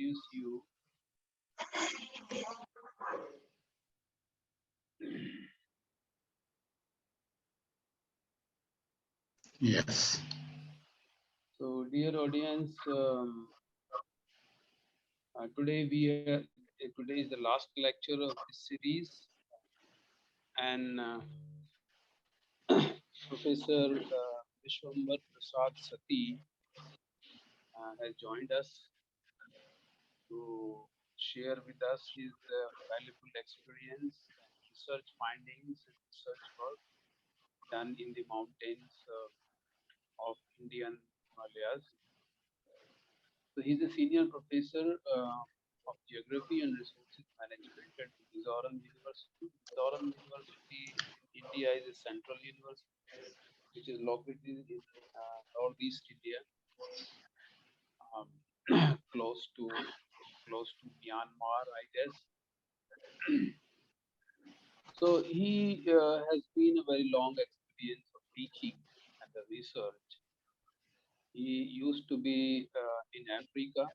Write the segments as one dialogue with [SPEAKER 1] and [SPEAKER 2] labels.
[SPEAKER 1] introduce you.
[SPEAKER 2] Yes.
[SPEAKER 1] So, dear audience, today today is the last lecture of this series, and Professor Vishwambar Prasad Sati has joined us to share with us his valuable experience and research findings and research work done in the mountains of Indian Himalayas. So he's a senior professor of geography and resources management at Mizoram University. Mizoram University in India is a central university which is located in northeast India, um, close to Myanmar, I guess. So he has been a very long experience of teaching and the research. He used to be in Africa,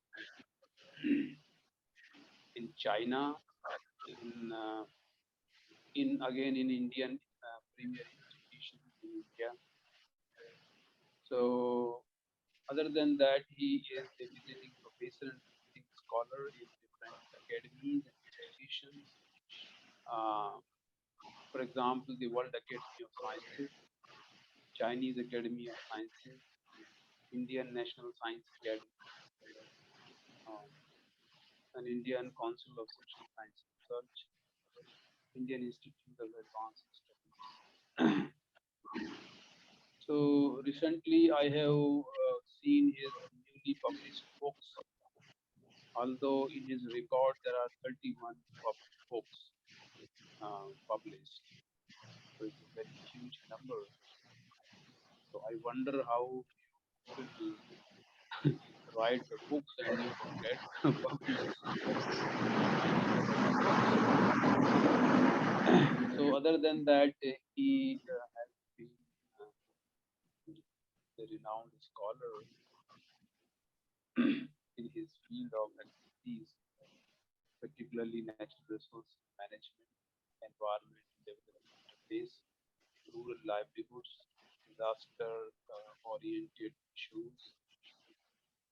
[SPEAKER 1] in China, in again in Indian premier institutions in India. So other than that, he is a visiting professor and visiting scholar in different academies and institutions. For example, the World Academy of Sciences, Chinese Academy of Sciences, Indian National Science Academy, an Indian Council of Social Science Research, Indian Institute of Advanced Studies. So recently I have seen his newly published books, although in his record there are 31 books published. So it's a very huge number. So I wonder how people write the books and you don't get published. So other than that, he has been a renowned scholar in his field of expertise, particularly natural resource management, environment development base, rural livelihoods, disaster-oriented issues,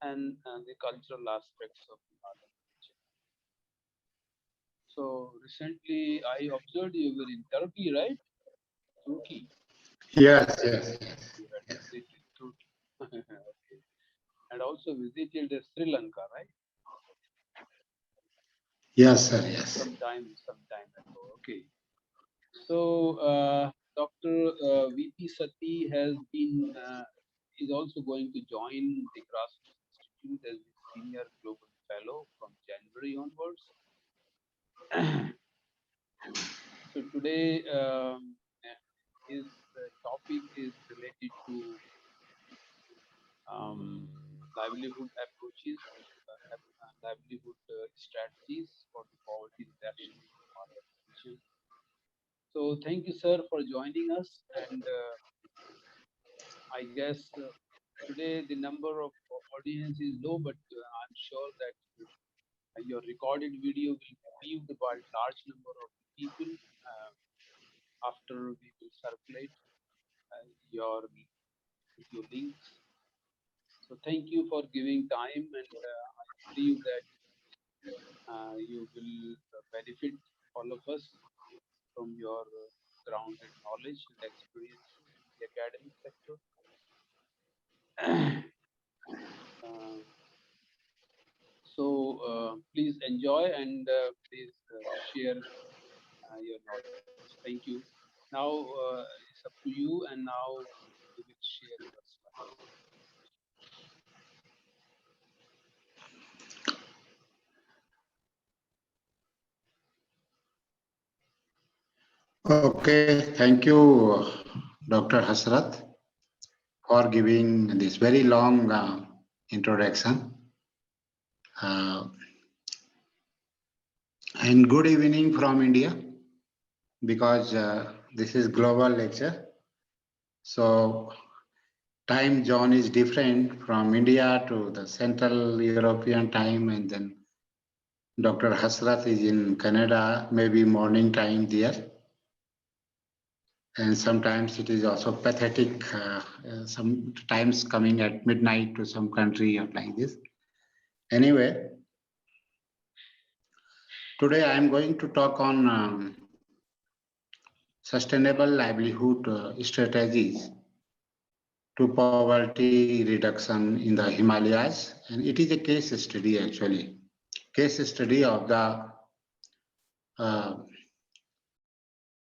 [SPEAKER 1] and the cultural aspects of Himalayan region. So recently I observed you were in Turkey, right? Turkey.
[SPEAKER 2] Yes, yes,
[SPEAKER 1] You had
[SPEAKER 2] yes.
[SPEAKER 1] visited Turkey. Okay. And also visited Sri Lanka, right?
[SPEAKER 2] Yes, sir, yes.
[SPEAKER 1] Sometime ago. Okay. So Dr. VP Sati is also going to join the Grassroots Institute as the Senior Global Fellow from January onwards. So today his topic is related to livelihood approaches, livelihood strategies for the poverty reduction in the Himalayan region. So thank you, sir, for joining us. And I guess today the number of audience is low, but I'm sure that your recorded video will be viewed by a large number of people after we will circulate your links. So thank you for giving time, and I believe that you will benefit all of us from your grounded knowledge and experience in the academic sector. So please enjoy and please share your knowledge. Thank you. Now it's up to you, and now you will share your slides.
[SPEAKER 2] Okay, thank you, Dr. Hasrat, for giving this very long introduction. And good evening from India, because this is global lecture. So time zone is different from India to the Central European time and then Dr. Hasrat is in Canada, maybe morning time there. And sometimes it is also pathetic, sometimes coming at midnight to some country or like this. Anyway, today I am going to talk on sustainable livelihood strategies to poverty reduction in the Himalayas. And it is a case study actually, case study of the uh,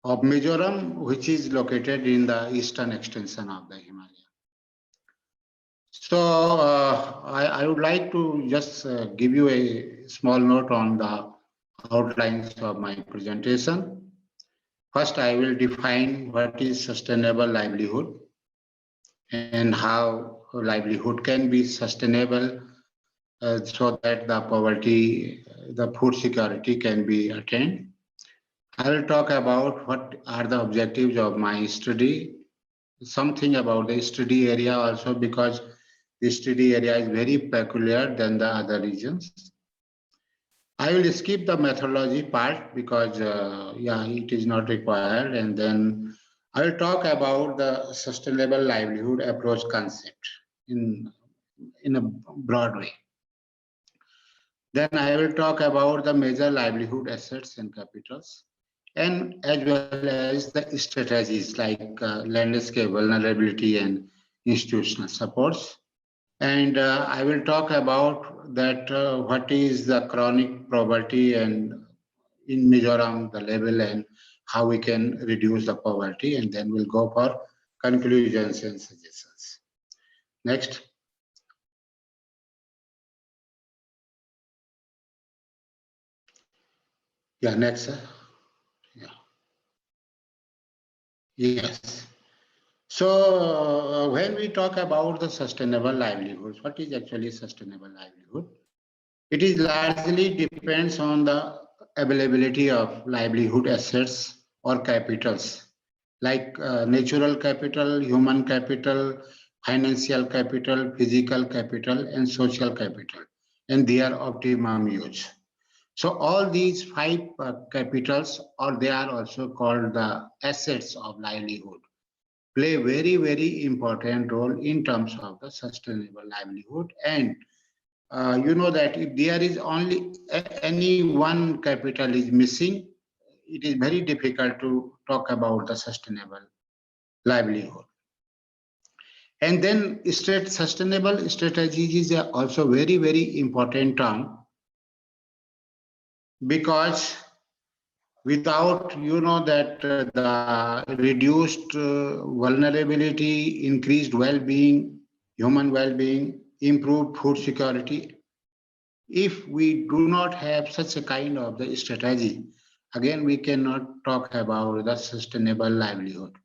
[SPEAKER 2] of Mizoram, which is located in the eastern extension of the Himalaya. So I would like to just give you a small note on the outlines of my presentation. First, I will define what is sustainable livelihood and how livelihood can be sustainable so that the poverty, the food security can be attained. I will talk about what are the objectives of my study, something about the study area also, because the study area is very peculiar than the other regions. I will skip the methodology part because it is not required, and then I will talk about the sustainable livelihood approach concept in a broad way. Then I will talk about the major livelihood assets and capitals, and as well as the strategies like landscape vulnerability and institutional supports. And I will talk about that what is the chronic poverty and in Mizoram, the level and how we can reduce the poverty. And then we'll go for conclusions and suggestions. Next. Yeah, next. Yeah. Yes. So when we talk about the sustainable livelihoods, what is actually sustainable livelihood? It is largely depends on the availability of livelihood assets or capitals like natural capital, human capital, financial capital, physical capital, and social capital, and their optimum use. So all these five capitals, or they are also called the assets of livelihood, play very, very important role in terms of the sustainable livelihood. And you know that if there is only any one capital is missing, it is very difficult to talk about the sustainable livelihood. And then sustainable strategies is also very, very important term, because without that the reduced vulnerability, increased well-being, human well-being, improved food security, if we do not have such a kind of the strategy, again we cannot talk about the sustainable livelihood.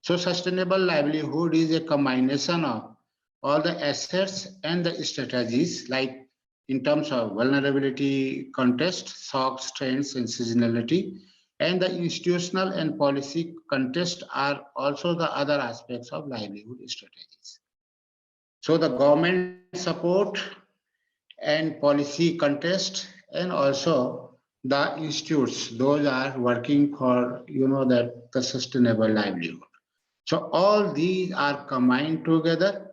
[SPEAKER 2] So sustainable livelihood is a combination of all the assets and the strategies, like in terms of vulnerability, context, shocks, trends, and seasonality, and the institutional and policy context are also the other aspects of livelihood strategies. So the government support and policy contest, and also the institutes, those are working for that the sustainable livelihood. So all these are combined together,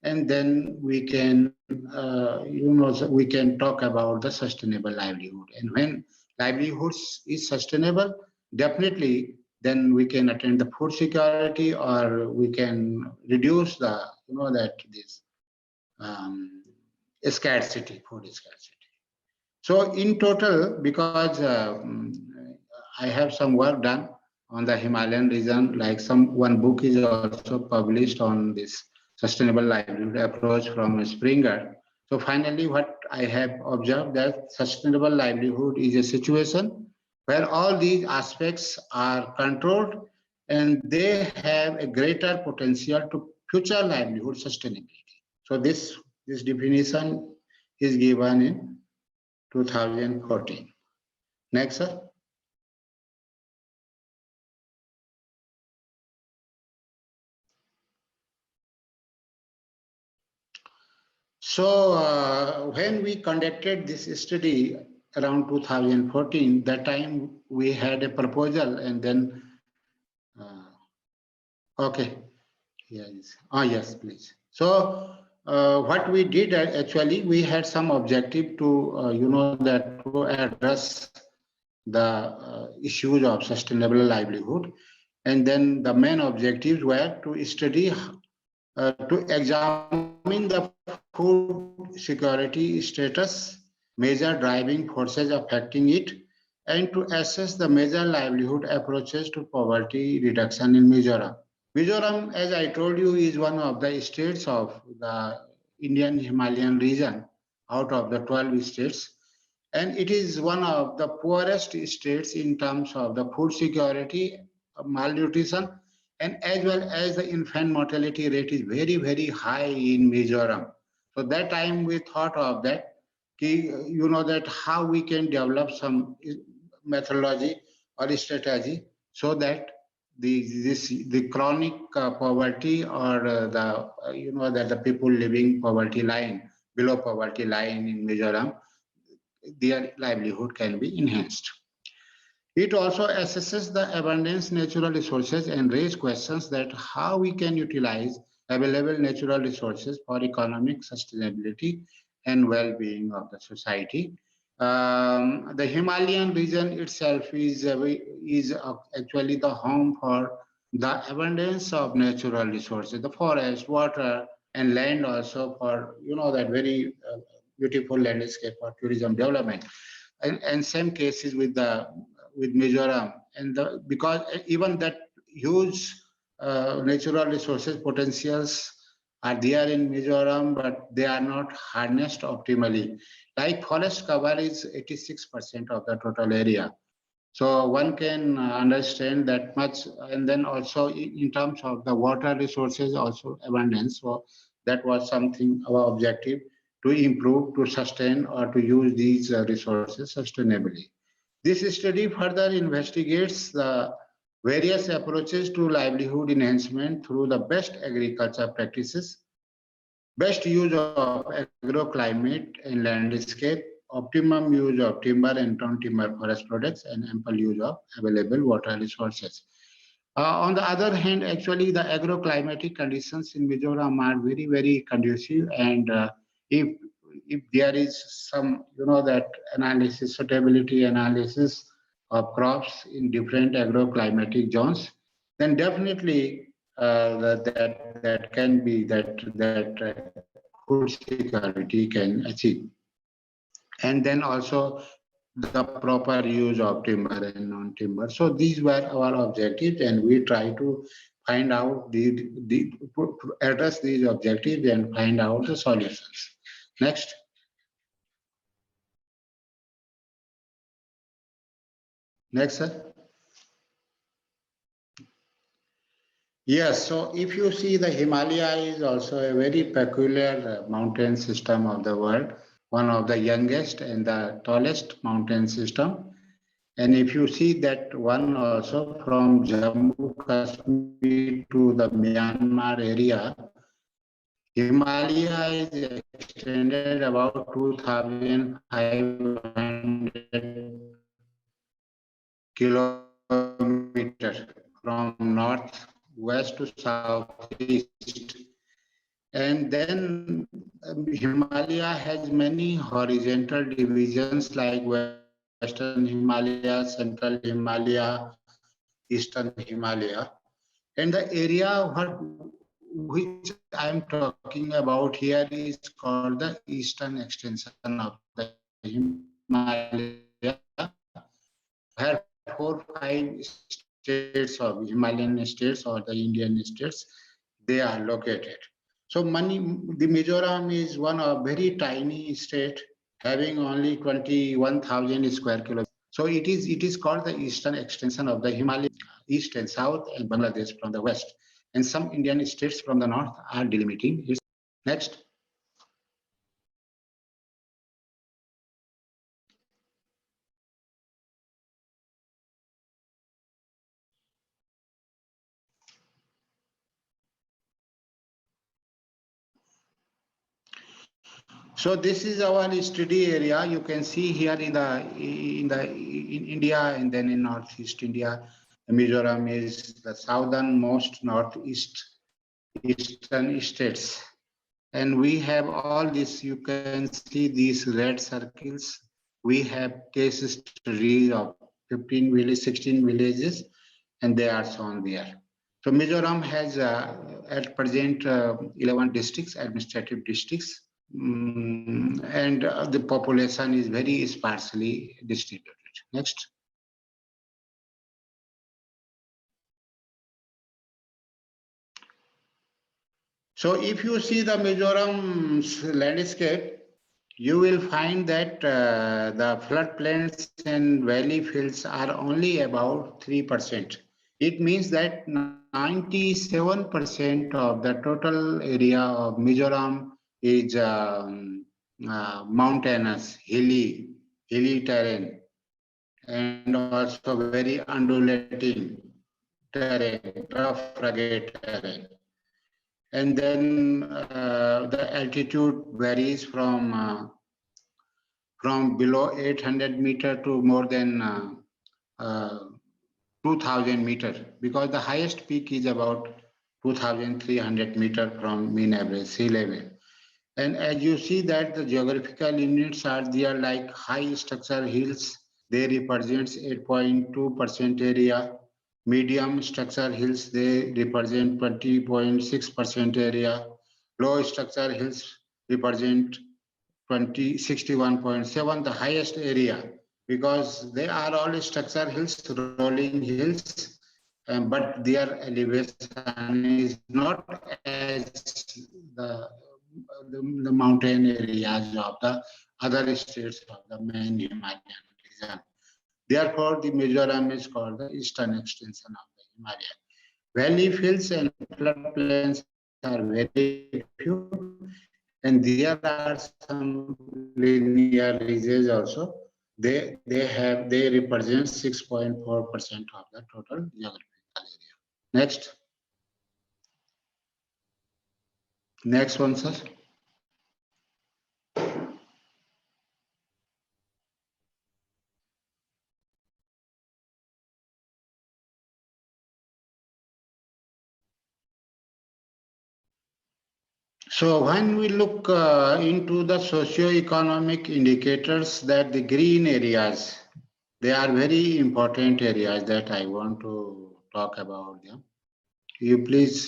[SPEAKER 2] and then we can so we can talk about the sustainable livelihood. And when livelihoods is sustainable, definitely then we can attain the food security, or we can reduce the that this um, scarcity, food scarcity. So in total, because I have some work done on the Himalayan region, like one book is also published on this sustainable livelihood approach from Springer. So finally, what I have observed that sustainable livelihood is a situation where all these aspects are controlled and they have a greater potential to future livelihood sustainability. So this definition is given in 2014. Next, sir. So when we conducted this study, around 2014. That time we had a proposal, and then okay, yes, yes, please. So what we did actually, we had some objective to that to address the issues of sustainable livelihood, and then the main objectives were to study to examine the food security status, measure driving forces affecting it, and to assess the major livelihood approaches to poverty reduction in Mizoram. Mizoram, as I told you, is one of the states of the Indian Himalayan region out of the 12 states, and it is one of the poorest states in terms of the food security, malnutrition, and as well as the infant mortality rate is very, very high in Mizoram. So that time we thought of that, that how we can develop some methodology or strategy so that the chronic poverty or that the people living poverty line below poverty line in Mizoram, their livelihood can be enhanced. It also assesses the abundance natural resources and raise questions that how we can utilize available natural resources for economic sustainability and well-being of the society. The Himalayan region itself is actually the home for the abundance of natural resources, the forest, water, and land also for that very beautiful landscape for tourism development. And same cases with Mizoram, and because even that huge natural resources potentials are there in Mizoram, but they are not harnessed optimally. Like forest cover is 86% of the total area. So one can understand that much, and then also in terms of the water resources, also abundance. So that was something our objective to improve, to sustain, or to use these resources sustainably. This study further investigates the various approaches to livelihood enhancement through the best agriculture practices, best use of agroclimate and landscape, optimum use of timber and non-timber forest products, and ample use of available water resources. On the other hand, actually, the agroclimatic conditions in Mizoram are very, very conducive, and if there is some, that analysis, suitability analysis of crops in different agroclimatic zones, then definitely that can be that food security can achieve, and then also the proper use of timber and non-timber. So these were our objectives, and we try to find out the address these objectives and find out the solutions. Next. Next, sir. Yes, so if you see, the Himalaya is also a very peculiar mountain system of the world, one of the youngest and the tallest mountain system. And if you see that one also from Jammu Kashmir to the Myanmar area, Himalaya is extended about 2,500 kilometers from north west to southeast. And then Himalaya has many horizontal divisions like Western Himalaya, Central Himalaya, Eastern Himalaya. And the area which I am talking about here is called the eastern extension of the Himalaya, where 4 5 states of Himalayan states or the Indian states they are located. So the Mizoram is one of very tiny state having only 21,000 square kilometers. So it is called the eastern extension of the Himalaya, east and south, and Bangladesh from the west. And some Indian states from the north are delimiting its. Next. So this is our study area. You can see here in India and then in Northeast India, Mizoram is the southernmost northeast eastern states. And we have all this, you can see these red circles. We have case studies of 15 villages, 16 villages, and they are shown there. So Mizoram has at present 11 districts, administrative districts, and the population is very sparsely distributed. Next. So if you see the Mizoram's landscape, you will find that the floodplains and valley fields are only about 3%. It means that 97% of the total area of Mizoram is mountainous, hilly terrain, and also very undulating terrain, rough, rugged terrain. And then the altitude varies from below 800 meter to more than uh, 2000 meter, because the highest peak is about 2300 meter from mean average sea level. And as you see that the geographical units are there like high structure hills, they represents 8.2% area. Medium structure hills, they represent 20.6% area. Low structure hills represent 61.7, the highest area, because they are all structure hills, rolling hills, but their elevation is not as the mountain areas of the other states of the main Himalayan region. Therefore, the Mizoram is called the eastern extension of the Himalaya. Valley fields and floodplains are very few, and there are some linear ridges also. They represent 6.4% of the total geographical area. Next. Next one, sir. So when we look into the socio-economic indicators, that the green areas, they are very important areas that I want to talk about them. You please,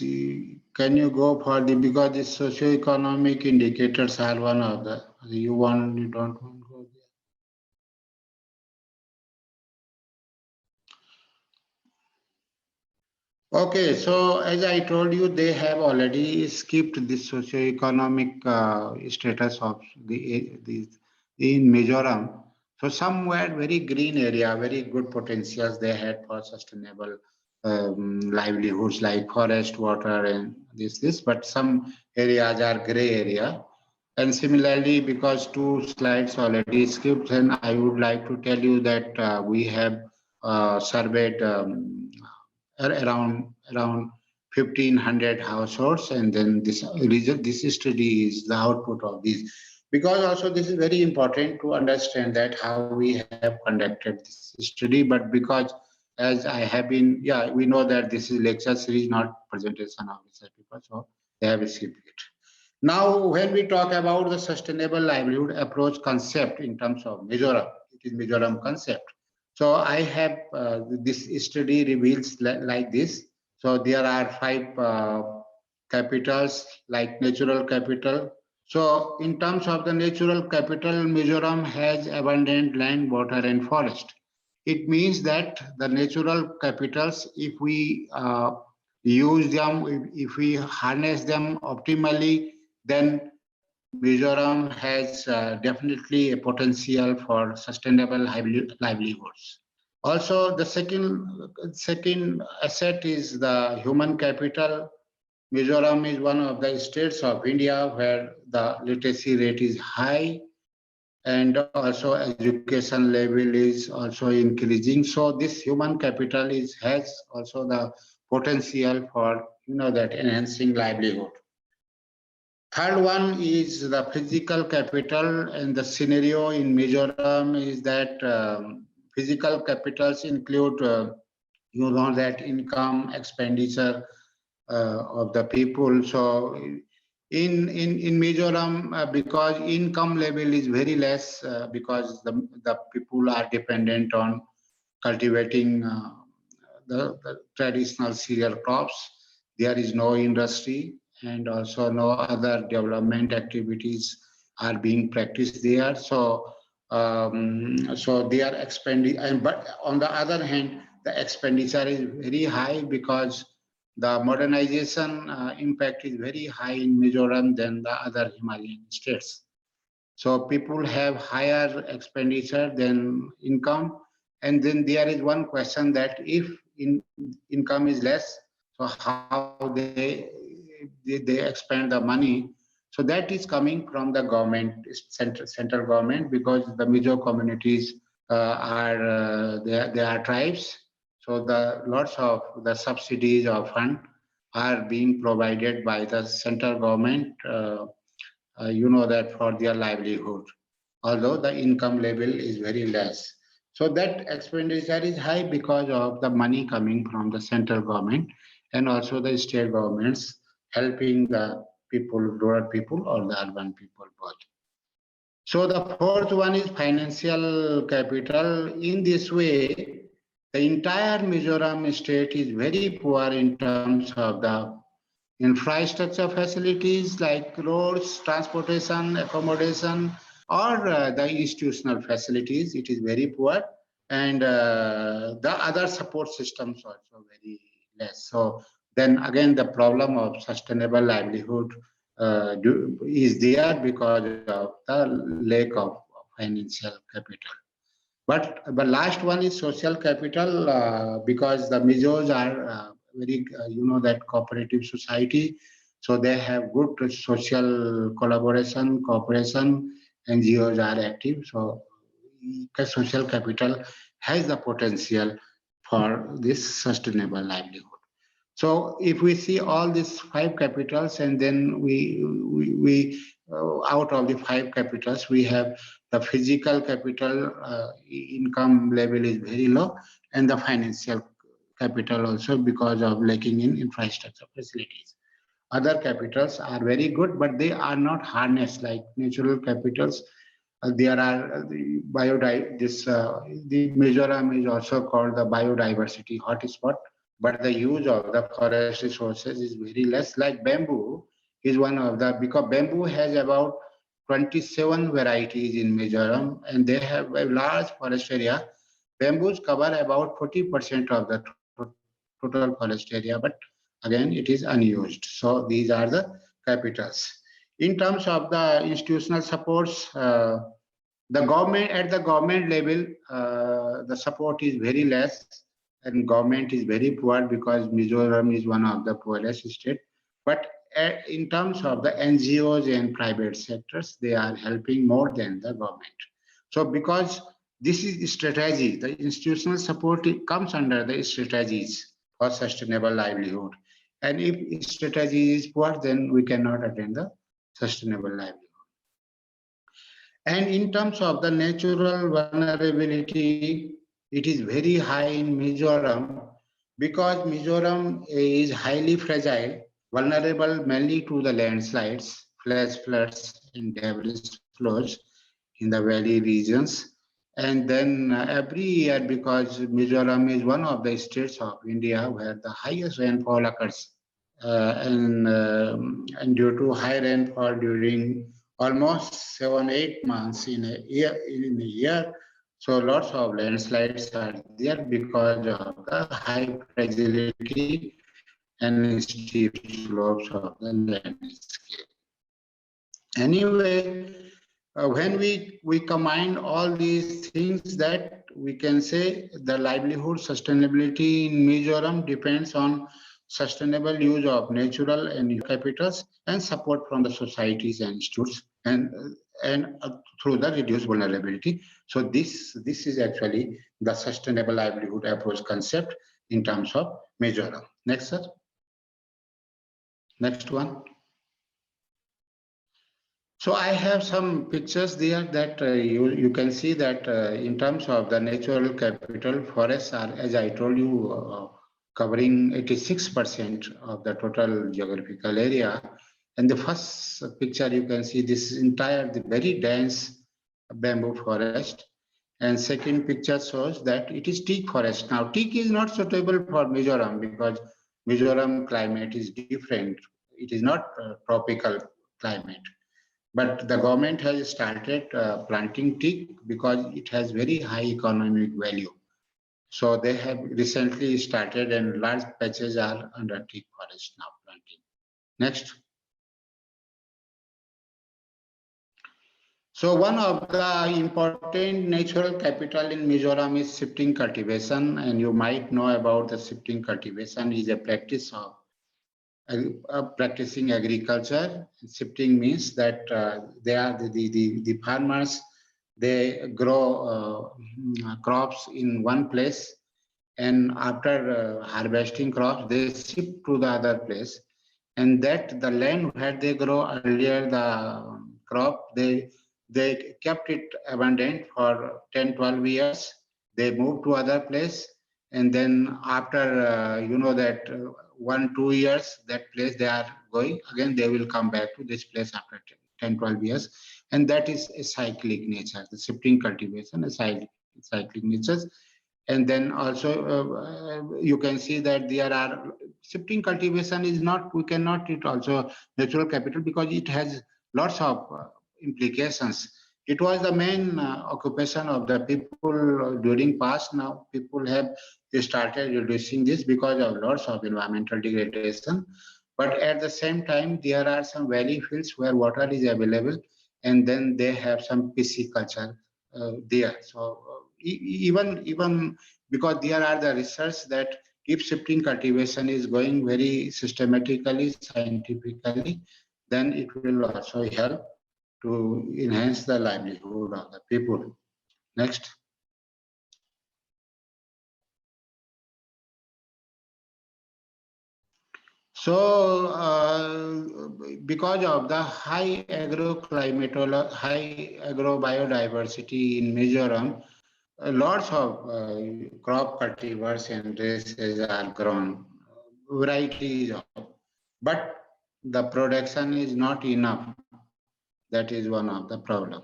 [SPEAKER 2] can you go for the, because the socio-economic indicators are one of the, you don't want to go there. Okay, so as I told you, they have already skipped the socio-economic status of the in Mizoram. So somewhere very green area, very good potentials they had for sustainable livelihoods like forest, water, and this. But some areas are gray area. And similarly, because two slides already skipped, and I would like to tell you that we have surveyed. Around 1500 households, and then this study is the output of this, because also this is very important to understand that how we have conducted this study. But because as I have been, yeah, we know that this is lecture series, not presentation of research paper, so they have skipped it. Now when we talk about the sustainable livelihood approach concept in terms of Mizoram, it is Mizoram concept. So I have this study reveals like this. So there are 5 capitals like natural capital. So in terms of the natural capital, Mizoram has abundant land, water, and forest. It means that the natural capitals, if we use them, if we harness them optimally, then Mizoram has definitely a potential for sustainable livelihoods. Also, the second asset is the human capital. Mizoram is one of the states of India where the literacy rate is high, and also education level is also increasing. So this human capital has also the potential for that enhancing livelihood. Third one is the physical capital, and the scenario in Mizoram is that physical capitals include, that income, expenditure of the people. So in Mizoram, because income level is very less, because the people are dependent on cultivating the traditional cereal crops. There is no industry and also no other development activities are being practiced there. So they are expending, and but on the other hand, the expenditure is very high because the modernization impact is very high in Mizoram than the other Himalayan states. So people have higher expenditure than income. And then there is one question that if income is less, so how they expend the money. So that is coming from the government, central government, because the Mizo communities they are tribes. So the lots of the subsidies or fund are being provided by the central government. That for their livelihood, although the income level is very less. So that expenditure is high because of the money coming from the central government and also the state governments helping the people, rural people or the urban people both. So the fourth one is financial capital. In this way, the entire Mizoram state is very poor in terms of the infrastructure facilities like roads, transportation, accommodation, or the institutional facilities. It is very poor, and the other support systems also very less. So then again, the problem of sustainable livelihood is there because of the lack of financial capital. But the last one is social capital because the Mizos are very, that cooperative society. So they have good social collaboration, cooperation, NGOs are active. So the social capital has the potential for this sustainable livelihood. So if we see all these five capitals, and then we out of the five capitals, we have the physical capital income level is very low, and the financial capital also because of lacking in infrastructure facilities. Other capitals are very good, but they are not harnessed like natural capitals. There are the Mizoram is also called the biodiversity hotspot, but the use of the forest resources is very less. Like bamboo is one of the, because bamboo has about 27 varieties in Mizoram, and they have a large forest area. Bamboos cover about 40% of the total forest area, but again it is unused. So these are the capitals. In terms of the institutional supports, the government at the government level, the support is very less, and government is very poor because Mizoram is one of the poorest state. But in terms of the NGOs and private sectors, they are helping more than the government. So because this is strategy, the institutional support comes under the strategies for sustainable livelihood. And if strategy is poor, then we cannot attain the sustainable livelihood. And in terms of the natural vulnerability, it is very high in Mizoram because Mizoram is highly fragile, vulnerable mainly to the landslides, flash floods, and debris flows in the valley regions. And then every year, because Mizoram is one of the states of India where the highest rainfall occurs, and due to high rainfall during almost 7-8 months in a year, so lots of landslides are there because of the high fragility and steep slopes of the landscape. Anyway, when we combine all these things, that we can say the livelihood sustainability in Mizoram depends on sustainable use of natural and capitals and support from the societies and institutes and through the reduced vulnerability. So this is actually the sustainable livelihood approach concept in terms of Mizoram. Next, sir. Next one. So I have some pictures there that you can see that in terms of the natural capital, forests are, as I told you, covering 86% of the total geographical area. And the first picture you can see this entire the very dense bamboo forest. And second picture shows that it is teak forest. Now teak is not suitable for Mizoram because Mizoram climate is different. It is not tropical climate. But the government has started planting teak because it has very high economic value. So they have recently started and large patches are under teak forest now planting. Next. So one of the important natural capital in Mizoram is shifting cultivation, and you might know about the shifting cultivation is a practice of practicing agriculture. Shifting means that they are the farmers, they grow crops in one place, and after harvesting crops they shift to the other place, and that the land where they grow earlier the crop, they kept it abandoned for 10-12 years. They moved to other place, and then after that 1-2 years that place they are going again, they will come back to this place after 10-12 years. And that is a cyclic nature, the shifting cultivation, a cyclic nature. And then also you can see that there are shifting cultivation is not, we cannot treat also natural capital because it has lots of implications. It was the main occupation of the people during past. Now people have started reducing this because of lots of environmental degradation. But at the same time, there are some valley fields where water is available, and then they have some pisciculture there. So even because there are the research that if shifting cultivation is going very systematically, scientifically, then it will also help to enhance the livelihood of the people. Next. So, because of the high agrobiodiversity in Mizoram, lots of crop cultivars and races are grown, varieties of, but the production is not enough. That is one of the problem.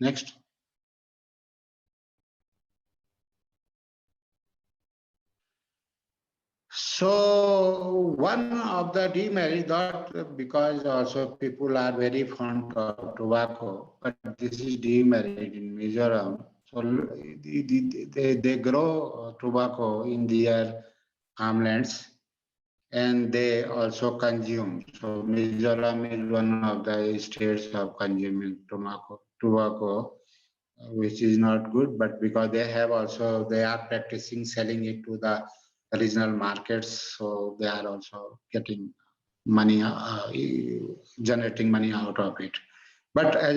[SPEAKER 2] Next. So one of the demerits that because also people are very fond of tobacco, but this is demerit in Mizoram. So they grow tobacco in their farmlands and they also consume. So Mizoram is one of the states of consuming tobacco, which is not good, but because they have also, they are practicing selling it to the regional markets, so they are also getting money, generating money out of it. But as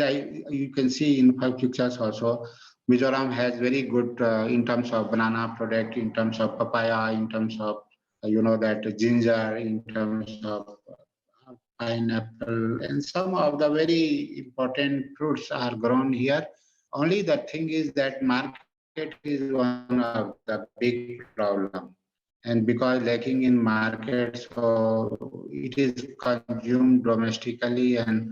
[SPEAKER 2] you can see in 5 pictures also, Mizoram has very good in terms of banana product, in terms of papaya, in terms of that ginger, in terms of pineapple, and some of the very important fruits are grown here. Only the thing is that market is one of the big problem. And because lacking in market, so it is consumed domestically, and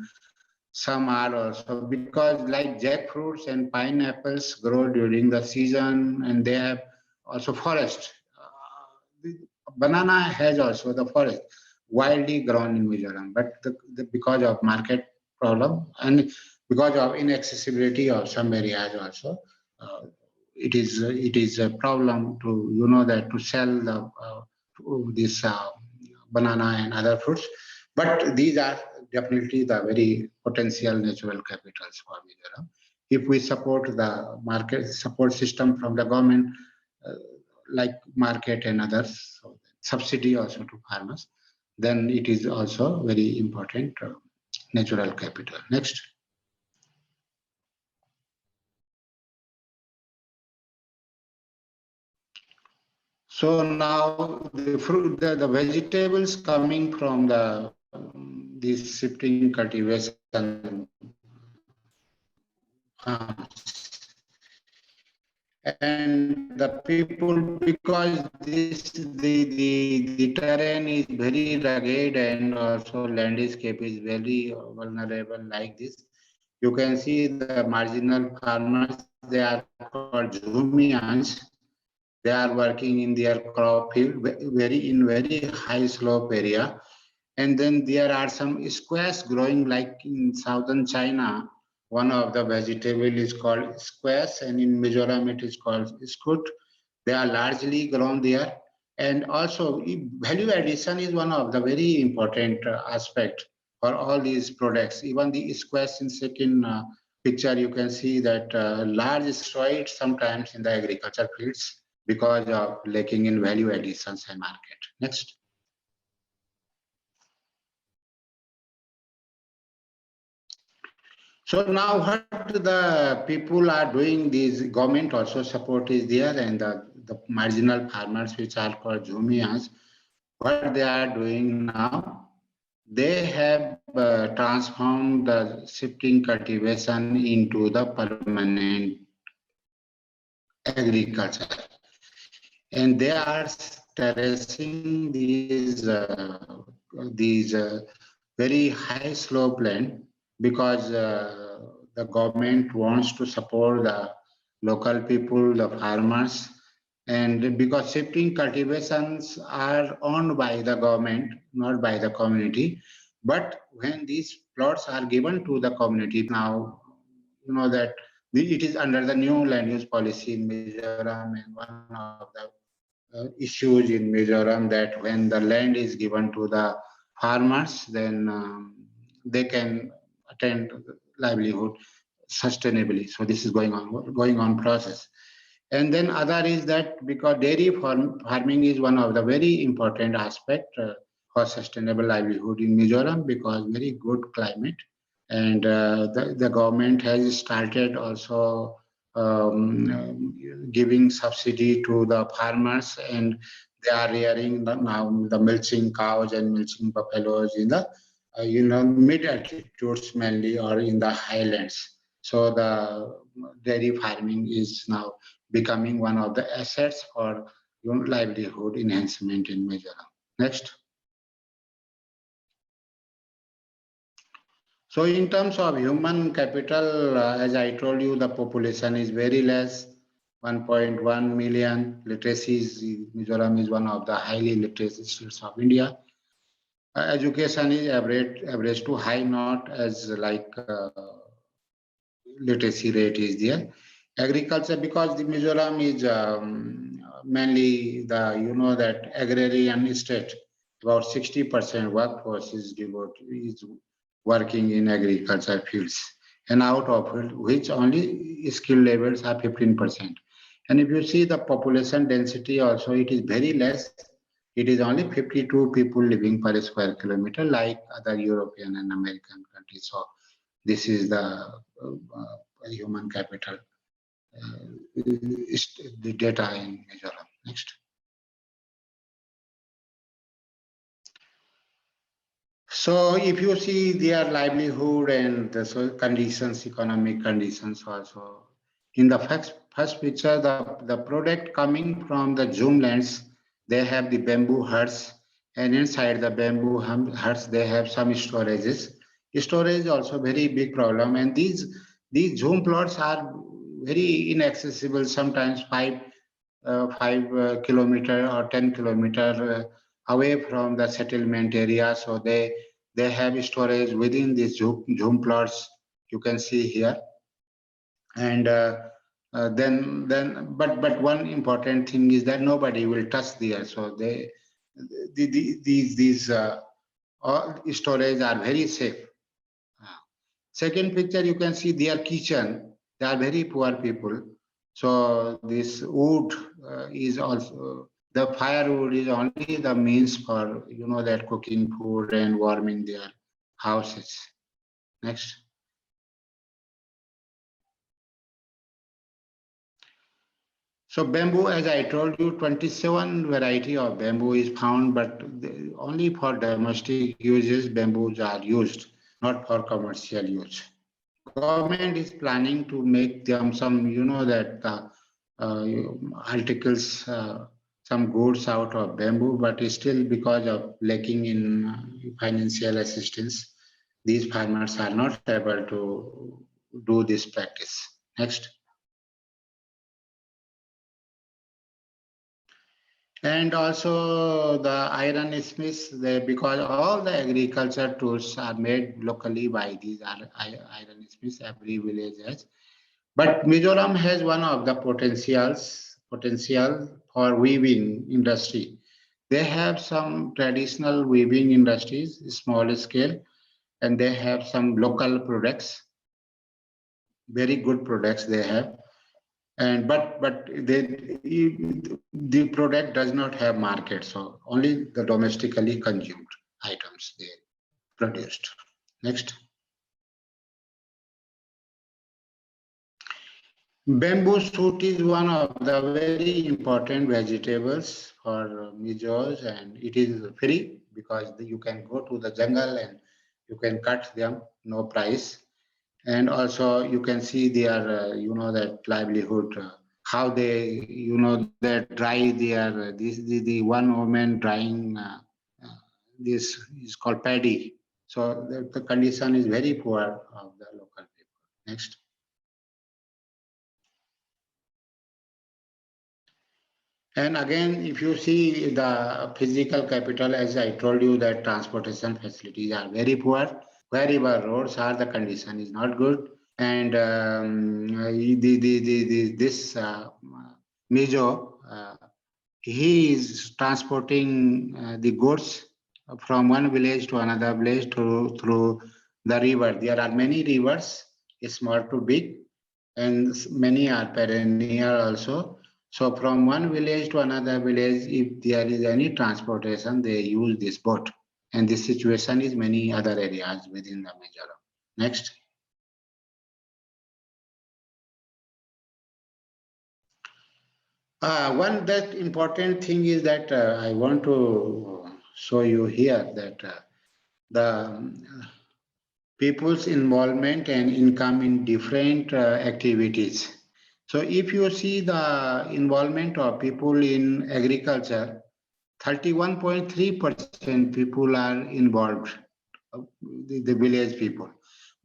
[SPEAKER 2] some are also because like jackfruits and pineapples grow during the season, and they have also forest. Banana has also the forest widely grown in Mizoram, but because of market problem and because of inaccessibility of some areas also, uh, it is a problem to that to sell this banana and other fruits. But these are definitely the very potential natural capitals for Mizoram. If we support the market support system from the government, uh, like market and others, so subsidy also to farmers, then it is also very important natural capital. Next. So now the fruit, the vegetables coming from the these shifting cultivation and the people, because the terrain is very rugged and also landscape is very vulnerable like this. You can see the marginal farmers, they are called Zhumians. They are working in their crop field very very high slope area. And then there are some squash growing like in southern China. One of the vegetable is called squash, and in Mizoram it is called skut. They are largely grown there. And also value addition is one of the very important aspect for all these products. Even the squash in second picture, you can see that large destroyed sometimes in the agriculture fields because of lacking in value additions and market. Next. So now what the people are doing, this government also support is there, and the marginal farmers which are called Jumias, what they are doing now, they have transformed the shifting cultivation into the permanent agriculture. And they are terracing these very high slope land because the government wants to support the local people, the farmers, and because shifting cultivations are owned by the government, not by the community. But when these plots are given to the community now, you know that it is under the new land use policy in Mizoram, and one of the issues in Mizoram that when the land is given to the farmers, then they can attain livelihood sustainably. So this is going on process. And then other is that because farming is one of the very important aspect for sustainable livelihood in Mizoram because very good climate, and the government has started also giving subsidy to the farmers, and they are rearing now the milching cows and milching buffaloes in the mid altitudes mainly or in the highlands. So the dairy farming is now becoming one of the assets for livelihood enhancement in Mizoram. Next. So in terms of human capital, as I told you, the population is very less, 1.1 million. Literacy is, Mizoram is one of the highly literate states of India. Education is average to high, not as like literacy rate is there. Agriculture, because the Mizoram is mainly that agrarian state, about 60% workforce is working in agriculture fields, and out of which only skill levels are 15%. And if you see the population density also, it is very less. It is only 52 people living per square kilometer like other European and American countries. So this is the human capital, the data in Mizoram. Next. So if you see their livelihood and the conditions, economic conditions also, in the first picture, the product coming from the Zoom lands, they have the bamboo huts, and inside the bamboo huts, they have some storages. Storage also very big problem, and these Zoom plots are very inaccessible, sometimes 5 kilometer or 10 kilometer away from the settlement area. So they have storage within these Zoom plots. You can see here, and but one important thing is that nobody will touch there. So these all storage are very safe. Second picture, you can see their kitchen. They are very poor people. So this wood is also, the firewood is only the means for, that cooking food and warming their houses. Next. So bamboo, as I told you, 27 variety of bamboo is found, but only for domestic uses bamboos are used, not for commercial use. Government is planning to make them some, that articles, some goods out of bamboo, but still because of lacking in financial assistance, these farmers are not able to do this practice. Next. And also the iron smiths, because all the agriculture tools are made locally by these iron smiths, every village has. But Mizoram has one of the potential for weaving industry. They have some traditional weaving industries, small scale, and they have some local products, very good products they have. And but the product does not have market, so only the domestically consumed items they produced. Next. Bamboo shoot is one of the very important vegetables for Mijos, and it is free because you can go to the jungle and you can cut them, no price. And also you can see their, that livelihood, how they, they dry their, the one woman drying, this is called paddy. So the condition is very poor of the local people. Next. And again, if you see the physical capital, as I told you, that transportation facilities are very poor. Wherever roads are, the condition is not good. And this Mijo, he is transporting the goods from one village to another village through the river. There are many rivers, small to big, and many are perennial also. So from one village to another village, if there is any transportation, they use this boat. And this situation is many other areas within the Mizoram. Next. One that important thing is that I want to show you here that the people's involvement and income in different activities. So if you see the involvement of people in agriculture, 31.3% people are involved, the village people.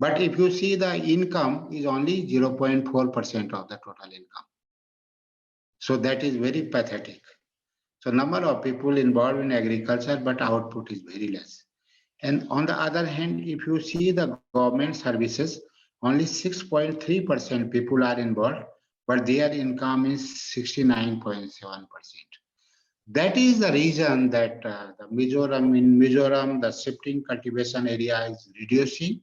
[SPEAKER 2] But if you see the income is only 0.4% of the total income. So that is very pathetic. So number of people involved in agriculture, but output is very less. And on the other hand, if you see the government services, only 6.3% people are involved, but their income is 69.7%. That is the reason that in Mizoram, the shifting cultivation area is reducing,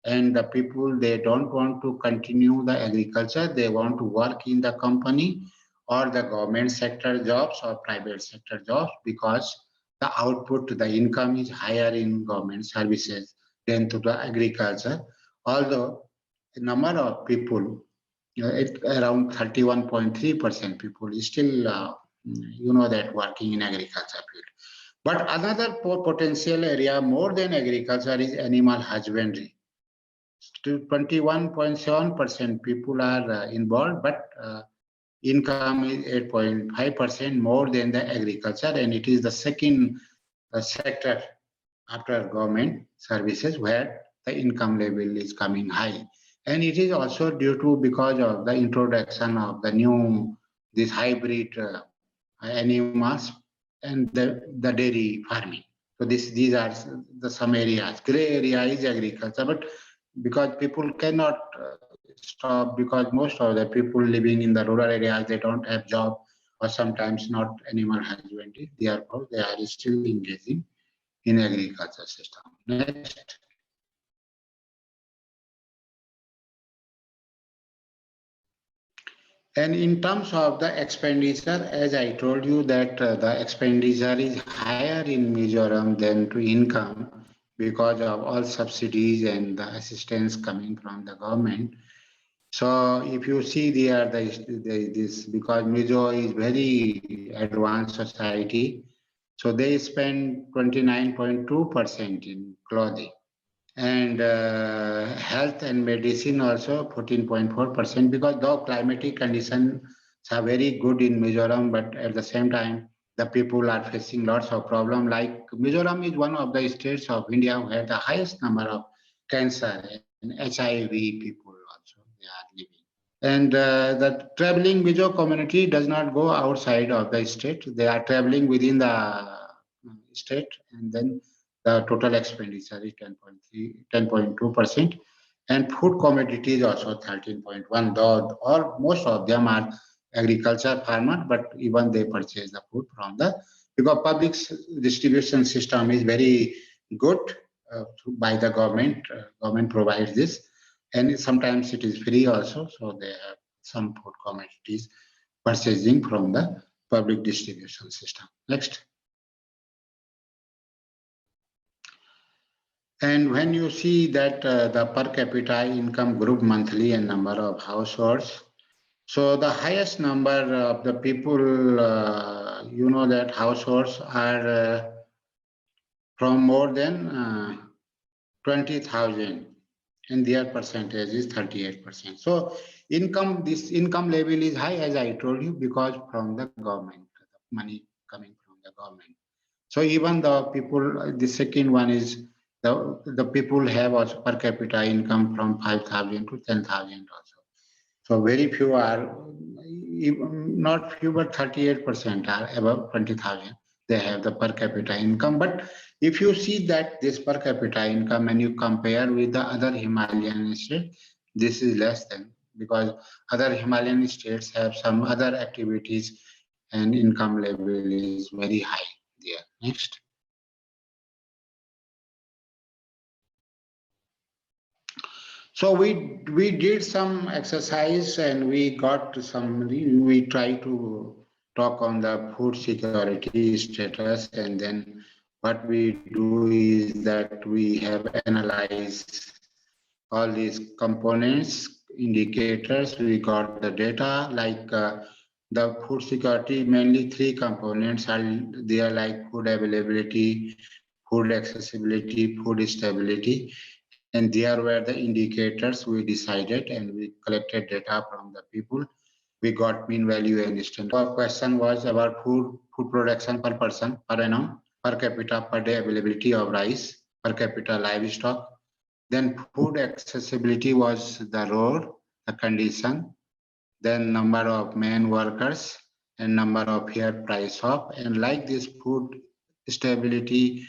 [SPEAKER 2] and the people, they don't want to continue the agriculture. They want to work in the company or the government sector jobs or private sector jobs, because the output, the income is higher in government services than to the agriculture. Although the number of people, around 31.3% people is still, that working in agriculture field. But another potential area more than agriculture is animal husbandry. 21.7% people are involved, but income is 8.5% more than the agriculture, and it is the second sector after government services where the income level is coming high. And it is also due to because of the introduction of the new, this hybrid animals and the dairy farming. So these are some areas. Gray area is agriculture, but because people cannot stop, because most of the people living in the rural areas, they don't have job or sometimes not animal husbandry. Therefore, they are still engaging in agriculture system. Next. And in terms of the expenditure, as I told you that the expenditure is higher in Mizoram than to income because of all subsidies and the assistance coming from the government. So if you see there, this because Mizo is very advanced society, so they spend 29.2% in clothing and health and medicine also 14.4% because though climatic conditions are very good in Mizoram, but at the same time the people are facing lots of problems. Like Mizoram is one of the states of India who had the highest number of cancer and HIV people also they are living. And the traveling Mizo community does not go outside of the state. They are traveling within the state, and then the total expenditure is 10.2%. And food commodities also 13.1. Though all most of them are agriculture farmer, but even they purchase the food from the because public distribution system is very good by the government. Government provides this, and sometimes it is free also. So they have some food commodities purchasing from the public distribution system. Next. And when you see that the per capita income group monthly and number of households, so the highest number of the people, that households are from more than 20,000 and their percentage is 38%. So this income level is high as I told you because from the government, the money coming from the government. So even the people, the second one is the people have also per capita income from 5,000 to 10,000 also. So very few are, not few, but 38% are above 20,000. They have the per capita income. But if you see that this per capita income and you compare with the other Himalayan states, this is less than because other Himalayan states have some other activities and income level is very high there. Next. So we did some exercise and we got some. We try to talk on the food security status, and then what we do is that we have analyzed all these components, indicators. We got the data like the food security. Mainly three components are there, like food availability, food accessibility, food stability. And there were the indicators we decided and we collected data from the people. We got mean value and standard. Our question was about food production per person per annum, per capita per day availability of rice, per capita livestock. Then food accessibility was the road, the condition, then number of man workers and number of fair price of, and like this food stability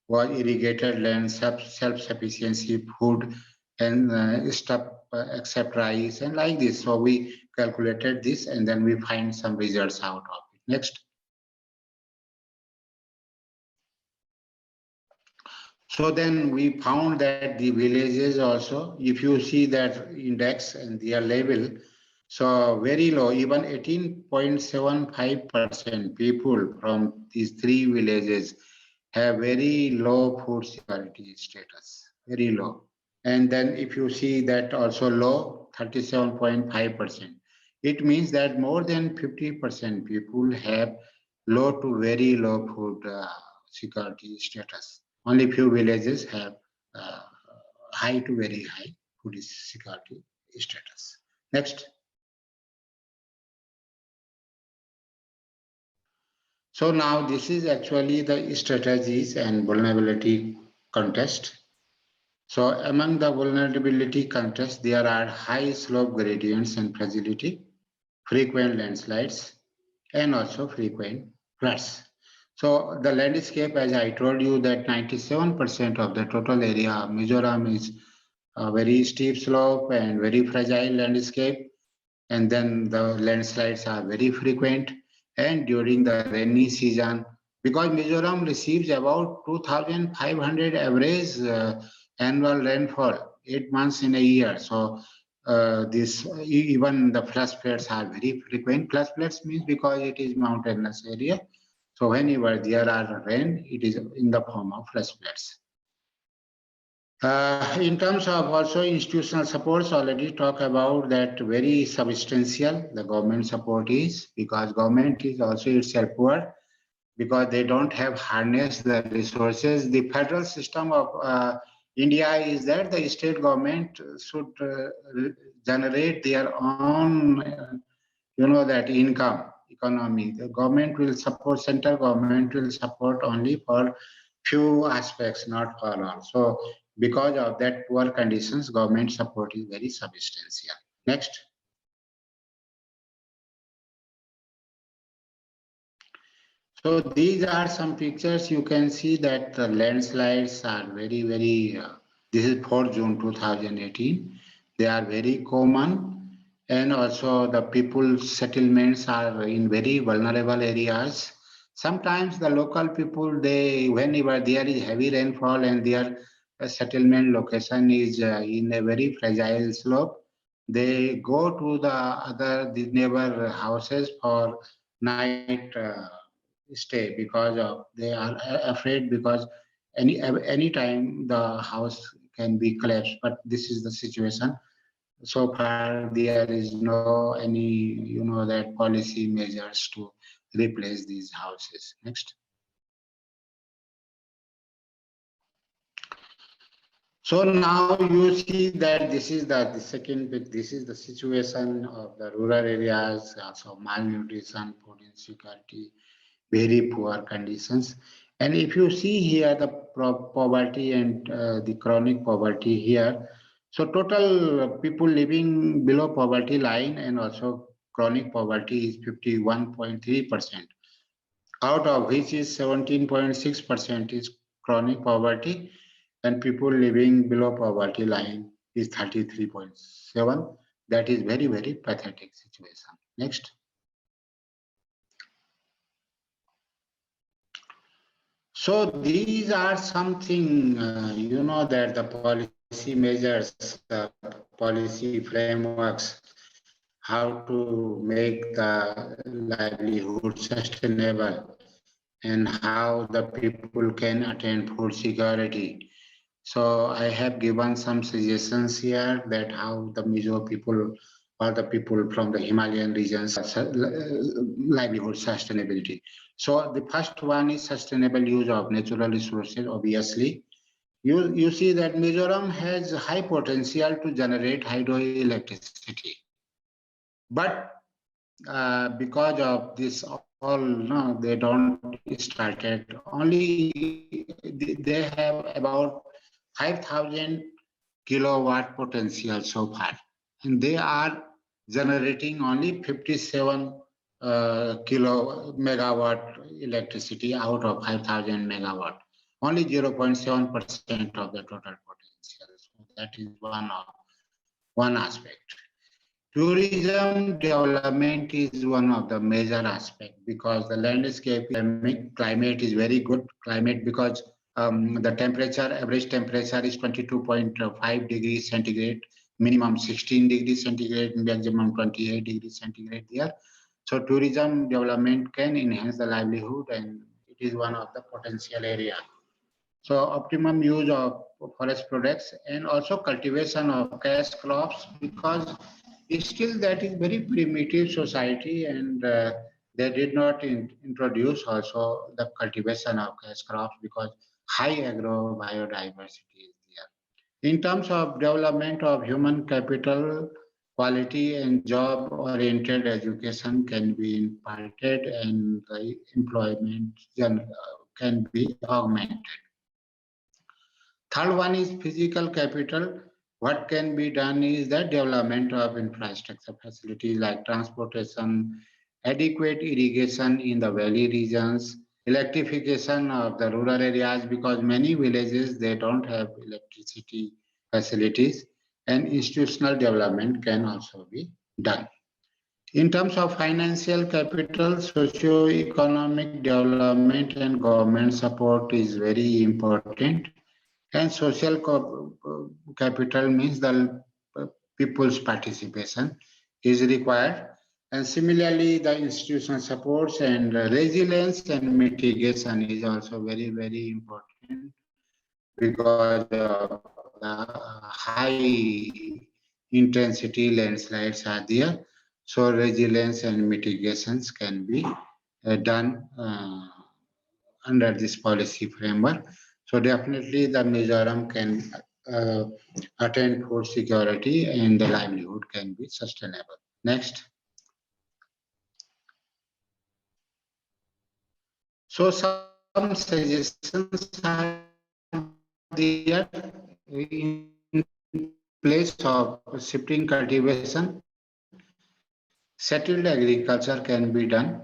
[SPEAKER 2] was irrigated land, self-sufficiency food and stuff except rice and like this. So we calculated this and then we find some results out of it. Next. So then we found that the villages also, if you see that index and their level, so very low, even 18.75% people from these three villages have very low food security status, very low. And then if you see that also low, 37.5%, it means that more than 50% people have low to very low food security status. Only few villages have uh, high to very high food security status. Next. So now this is actually the strategies and vulnerability contest. So among the vulnerability contests, there are high slope gradients and fragility, frequent landslides, and also frequent floods. So the landscape, as I told you, that 97% of the total area of Mizoram is a very steep slope and very fragile landscape. And then the landslides are very frequent. And during the rainy season, because Mizoram receives about 2,500 average annual rainfall, 8 months in a year. So this even the flash floods are very frequent. Flash floods means because it is mountainous area. So whenever there are rain, it is in the form of flash floods. In terms of also institutional supports, already talk about that very substantial the government support is, because government is also itself poor because they don't have harnessed the resources. The federal system of India is that the state government should generate their own, that income economy. The government will support, central government will support only for few aspects, not for all. So because of that poor conditions, government support is very substantial. Next. So these are some pictures. You can see that the landslides are very, very, this is for June 2018. They are very common, and also the people settlements are in very vulnerable areas. Sometimes the local people, they, whenever there is heavy rainfall and their settlement location is in a very fragile slope, they go to the neighbor houses for night stay, because of they are afraid, because any time the house can be collapsed. But this is the situation. So far there is no any, that policy measures to replace these houses. Next. So now you see that this is the second bit. This is the situation of the rural areas, also malnutrition, food insecurity, very poor conditions. And if you see here the poverty and the chronic poverty here, so total people living below poverty line and also chronic poverty is 51.3%, out of which is 17.6% is chronic poverty, and people living below poverty line is 33.7. That is very, very pathetic situation. Next. So these are something, that the policy measures, policy frameworks, how to make the livelihood sustainable, and how the people can attain food security. So I have given some suggestions here that how the Mizo people or the people from the Himalayan regions livelihood sustainability. So the first one is sustainable use of natural resources. Obviously, you see that Mizoram has high potential to generate hydroelectricity, but because of this all, no, they don't started. Only they have about 5,000 kilowatt potential so far, and they are generating only 57 kilo megawatt electricity out of 5,000 megawatt, only 0.7% of the total potential. So that is one aspect. Tourism development is one of the major aspects, because the landscape climate is very good climate, because the temperature, average temperature is 22.5 degrees centigrade, minimum 16 degrees centigrade, maximum 28 degrees centigrade there. So tourism development can enhance the livelihood, and it is one of the potential area. So optimum use of forest products and also cultivation of cash crops, because still that is very primitive society, and they did not introduce also the cultivation of cash crops, because high agro biodiversity is there. In terms of development of human capital, quality and job oriented education can be imparted, and the employment can be augmented. Third one is physical capital. What can be done is the development of infrastructure facilities like transportation, adequate irrigation in the valley regions, electrification of the rural areas, because many villages they don't have electricity facilities, and institutional development can also be done. In terms of financial capital, socio-economic development and government support is very important, and social capital means the people's participation is required. And similarly, the institutional supports and resilience and mitigation is also very, very important, because of high intensity landslides are there. So resilience and mitigations can be done under this policy framework. So definitely the Mizoram can uh, attain food security and the livelihood can be sustainable. Next. So some suggestions are there in place of shifting cultivation, settled agriculture can be done.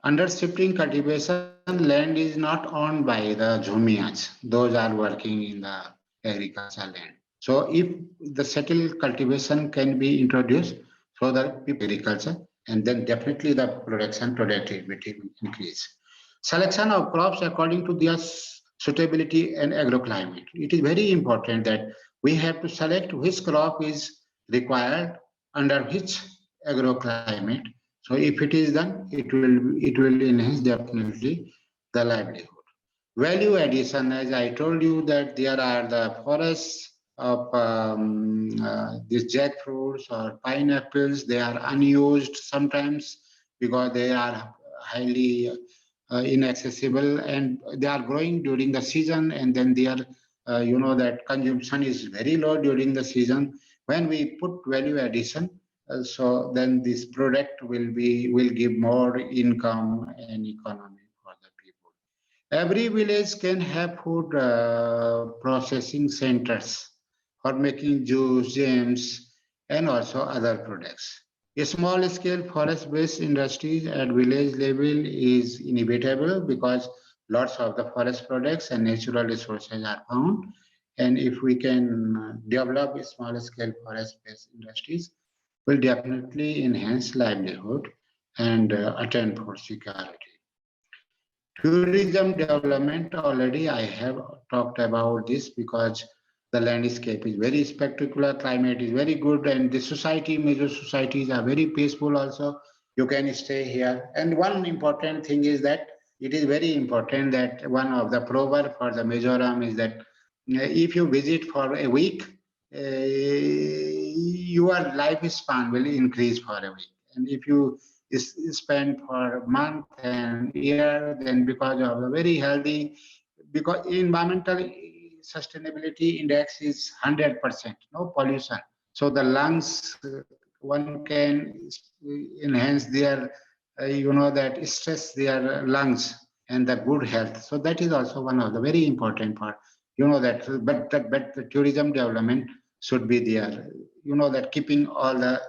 [SPEAKER 2] Under shifting cultivation, land is not owned by the Jhumias. Those are working in the agriculture land. So if the settled cultivation can be introduced, so that people agriculture, and then definitely the production productivity will increase. Selection of crops according to their suitability and agroclimate. It is very important that we have to select which crop is required under which agroclimate. So if it is done, it will enhance definitely the livelihood. Value addition, as I told you that there are the forests of these jackfruits or pineapples. They are unused sometimes because they are highly inaccessible and they are growing during the season, and then their that consumption is very low during the season. When we put value addition, so then this product will give more income and economy for the people. Every village can have food processing centers for making juice, jams, and also other products. A small scale forest based industries at village level is inevitable because lots of the forest products and natural resources are found. And if we can develop small scale forest based industries, will definitely enhance livelihood and attain food security. Tourism development, already I have talked about this because the landscape is very spectacular, climate is very good, and the society, major societies are very peaceful also. You can stay here. And one important thing is that it is very important that one of the proverb for the Mizoram is that if you visit for a week, your lifespan will increase for a week. And if you spend for a month and year, then because of a very healthy, because environmental sustainability index is 100%, no pollution. So the lungs, one can enhance their, that stress their lungs and the good health. So that is also one of the very important part. That, but the tourism development should be there. That keeping all the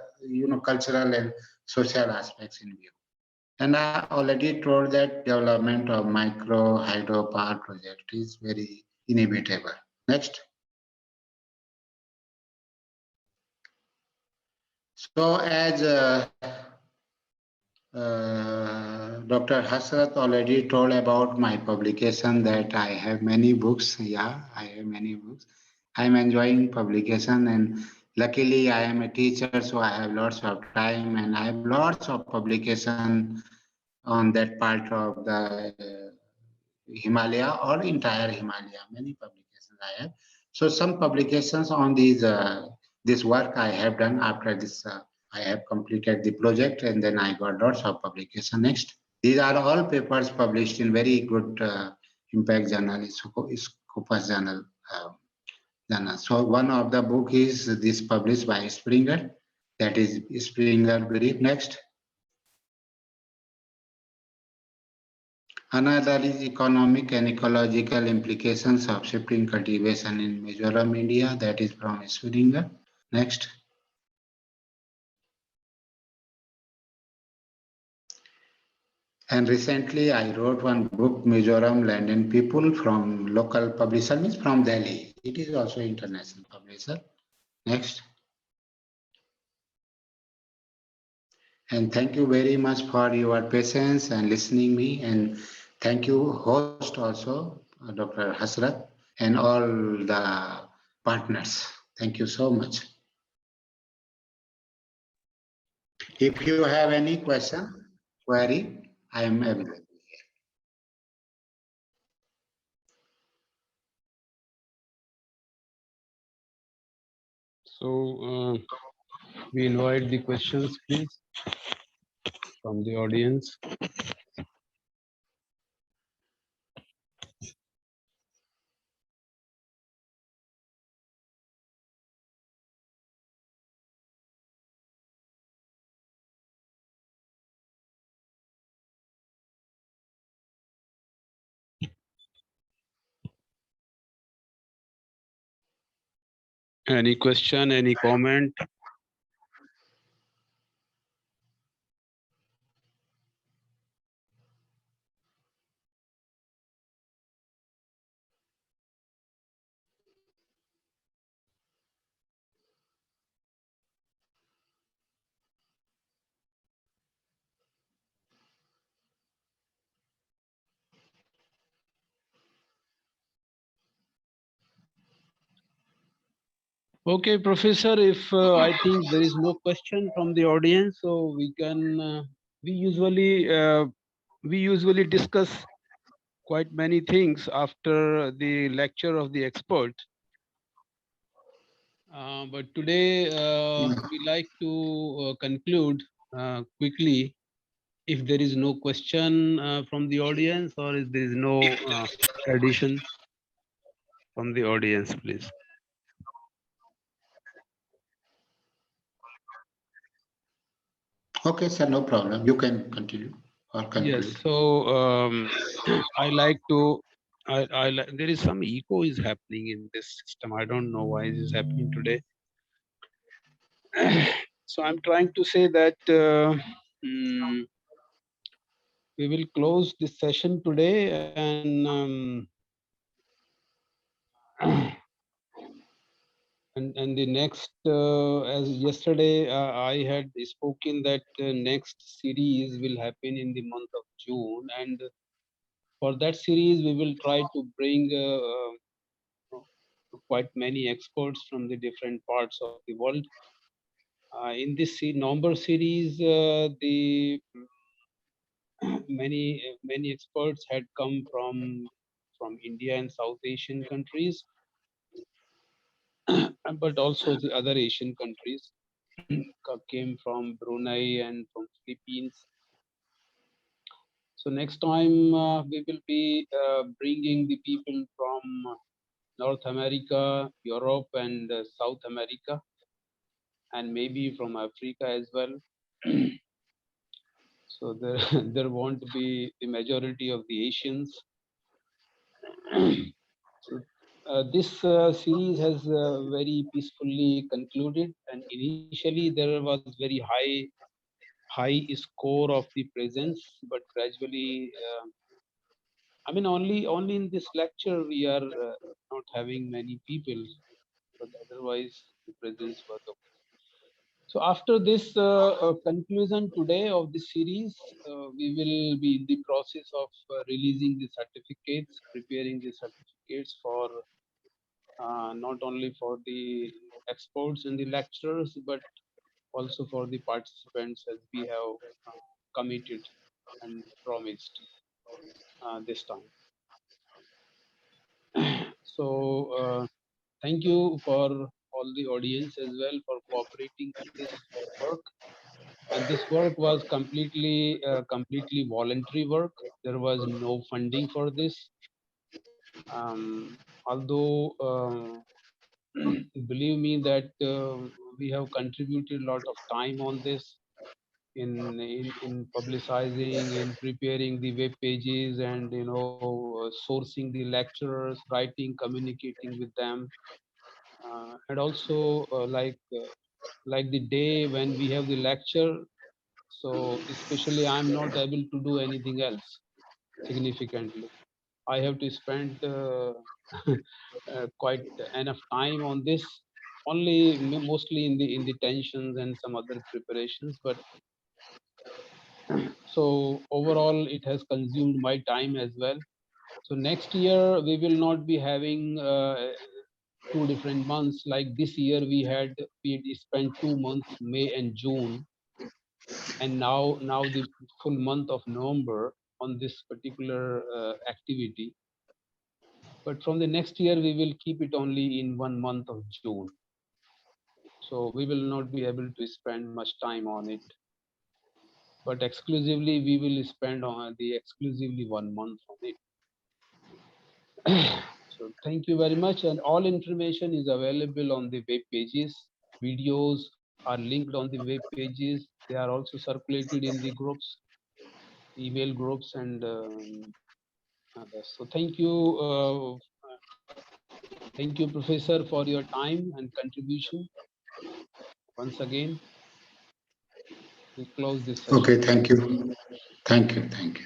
[SPEAKER 2] cultural and social aspects in view. And I already told that development of micro hydropower project is very inevitable. Next. So as Dr. Hasrat already told about my publication that I have many books. Yeah, I have many books. I'm enjoying publication, and luckily I am a teacher, so I have lots of time and I have lots of publication on that part of the Himalaya or entire Himalaya. Many publications I have. So some publications on this work I have done after this. I have completed the project and then I got lots of publication next. These are all papers published in very good impact journal, Scopus journal. Journal. So one of the book is this published by Springer. That is Springer Brief. Next. Another is economic and ecological implications of shifting cultivation in Mizoram, India. That is from Springer. Next. And recently I wrote one book, Mizoram Land and People, from local publisher, means from Delhi. It is also international publisher. Next. And thank you very much for your patience and listening me. And thank you, host also, Dr. Hasrat, and all the partners. Thank you so much. If you have any question, query, I am available.
[SPEAKER 1] So we invite the questions, please, from the audience. Any question, any comment? Okay, Professor, if I think there is no question from the audience, so we can, we usually, we usually discuss quite many things after the lecture of the expert. But today we like to conclude quickly if there is no question from the audience or if there is no addition from the audience, please.
[SPEAKER 2] Okay, sir, no problem. You can continue or
[SPEAKER 1] Yes.
[SPEAKER 2] conclude.
[SPEAKER 1] So I like to. There is some echo is happening in this system. I don't know why this is happening today. So I'm trying to say that we will close this session today, and the next, as yesterday I had spoken that next series will happen in the month of June, and for that series we will try to bring quite many experts from the different parts of the world. In this November series, the many experts had come from India and South Asian countries, but also the other Asian countries came from Brunei and from Philippines. So next time we will be bringing the people from North America, Europe, and South America, and maybe from Africa as well. So there there won't be the majority of the Asians. So this series has very peacefully concluded, and initially there was very high score of the presence, but gradually, I mean, only in this lecture we are not having many people, but otherwise the presence was okay. So after this conclusion today of the series, we will be in the process of releasing the certificates, preparing the certificates for not only for the experts and the lecturers, but also for the participants as we have committed and promised this time. So thank you for all the audience as well for cooperating in this work. And this work was completely voluntary work. There was no funding for this. Although believe me that we have contributed a lot of time on this in publicizing, in preparing the web pages, and sourcing the lecturers, writing, communicating with them, and also like the day when we have the lecture. So especially I'm not able to do anything else significantly. I have to spend quite enough time on this, only mostly in the tensions and some other preparations. But so overall, it has consumed my time as well. So next year we will not be having two different months. Like this year, we spent 2 months, May and June, and now the full month of November on this particular activity. But from the next year, we will keep it only in one month of June. so we will not be able to spend much time on it. But exclusively, we will spend on the exclusively 1 month on it. So thank you very much, and all information is available on the web pages. Videos are linked on the web pages. They are also circulated in the groups, email groups, and others. So thank you, Professor, for your time and contribution. Once again, we close this
[SPEAKER 2] Okay,
[SPEAKER 1] session.
[SPEAKER 2] thank you. Thank you. Thank you.